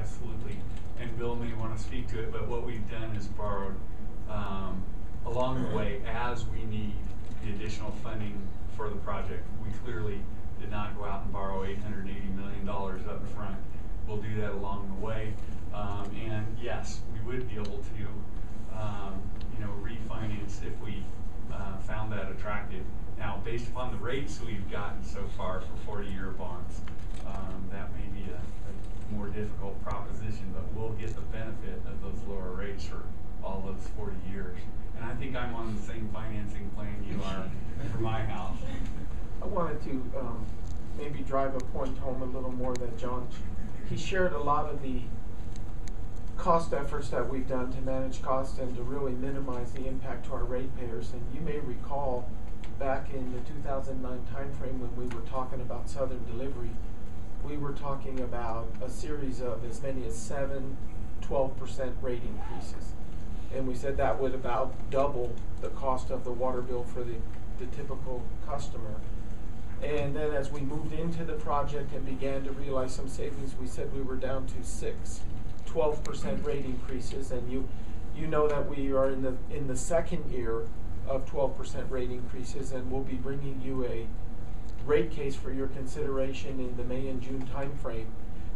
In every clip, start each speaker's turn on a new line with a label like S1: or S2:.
S1: absolutely. And Bill may want to speak to it, but what we've done is borrowed along the way as we need the additional funding for the project. We clearly did not go out and borrow $880 million up front. We'll do that along the way. And yes, we would be able to refinance if we found that attractive. Now, based upon the rates we've gotten so far for 40-year bonds, that may be a more difficult proposition, but we'll get the benefit of those lower rates for all those 40 years. And I think I'm on the same financing plan you are for my house.
S2: I wanted to maybe drive a point home a little more that John, he shared a lot of the cost efforts that we've done to manage costs and to really minimize the impact to our ratepayers. And you may recall back in the 2009 timeframe when we were talking about Southern Delivery, we were talking about a series of as many as 12% rate increases. And we said that would about double the cost of the water bill for the typical customer. And then as we moved into the project and began to realize some savings, we said we were down to 12% rate increases. And you know that we are in the second year of 12% rate increases, and we'll be bringing you a rate case for your consideration in the May and June timeframe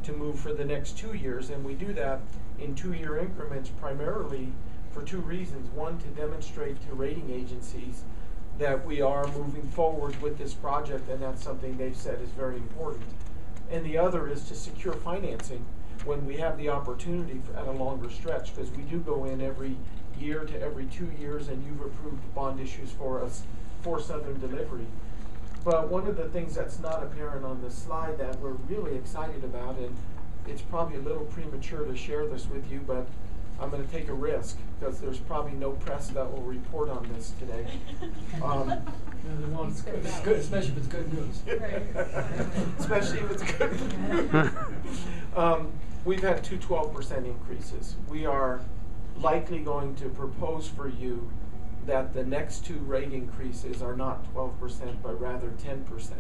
S2: to move for the next 2 years. And we do that in 2-year increments primarily for 2 reasons. One, to demonstrate to rating agencies that we are moving forward with this project, and that's something they've said is very important. And the other is to secure financing when we have the opportunity at a longer stretch, because we do go in every year to every 2 years, and you've approved bond issues for us for Southern Delivery. But one of the things that's not apparent on this slide that we're really excited about, and it's probably a little premature to share this with you, but I'm going to take a risk because there's probably no press that will report on this today.
S3: It's good, especially if it's good news.
S2: Especially if it's good news. We've had 2 12% increases. We are likely going to propose for you that the next 2 rate increases are not 12%, but rather 10%.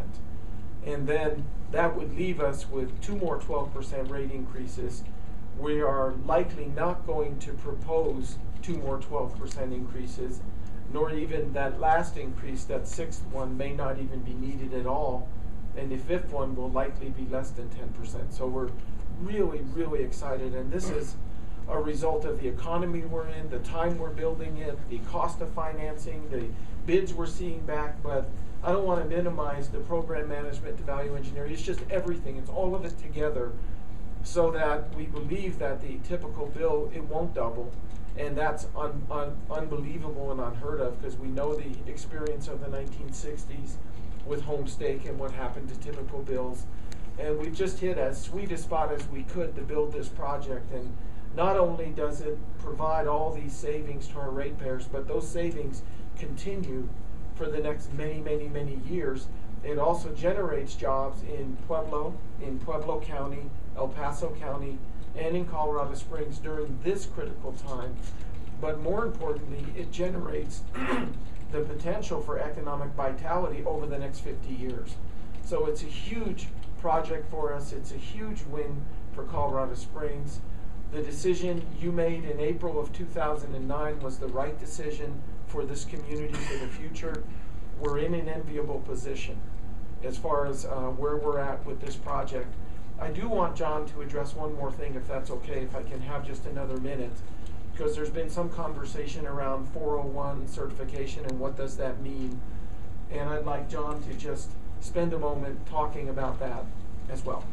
S2: And then that would leave us with 2 more 12% rate increases. We are likely not going to propose 2 more 12% increases, nor even that last increase, that 6th one, may not even be needed at all. And the 5th one will likely be less than 10%. So we're really, really excited. And this is a result of the economy we're in, the time we're building it, the cost of financing, the bids we're seeing back. But I don't want to minimize the program management, the value engineering. It's just everything. It's all of it together, so that we believe that the typical bill, it won't double. And that's unbelievable and unheard of, because we know the experience of the 1960s with Homestake and what happened to typical bills. And we've just hit as sweet a spot as we could to build this project. And not only does it provide all these savings to our ratepayers, but those savings continue for the next many, many, many years. It also generates jobs in Pueblo County, El Paso County, and in Colorado Springs during this critical time. But more importantly, it generates the potential for economic vitality over the next 50 years. So it's a huge project for us. It's a huge win for Colorado Springs. The decision you made in April of 2009 was the right decision for this community for the future. We're in an enviable position as far as where we're at with this project. I do want John to address one more thing, if that's okay, if I can have just another minute, because there's been some conversation around 401 certification and what does that mean. And I'd like John to just spend a moment talking about that as well.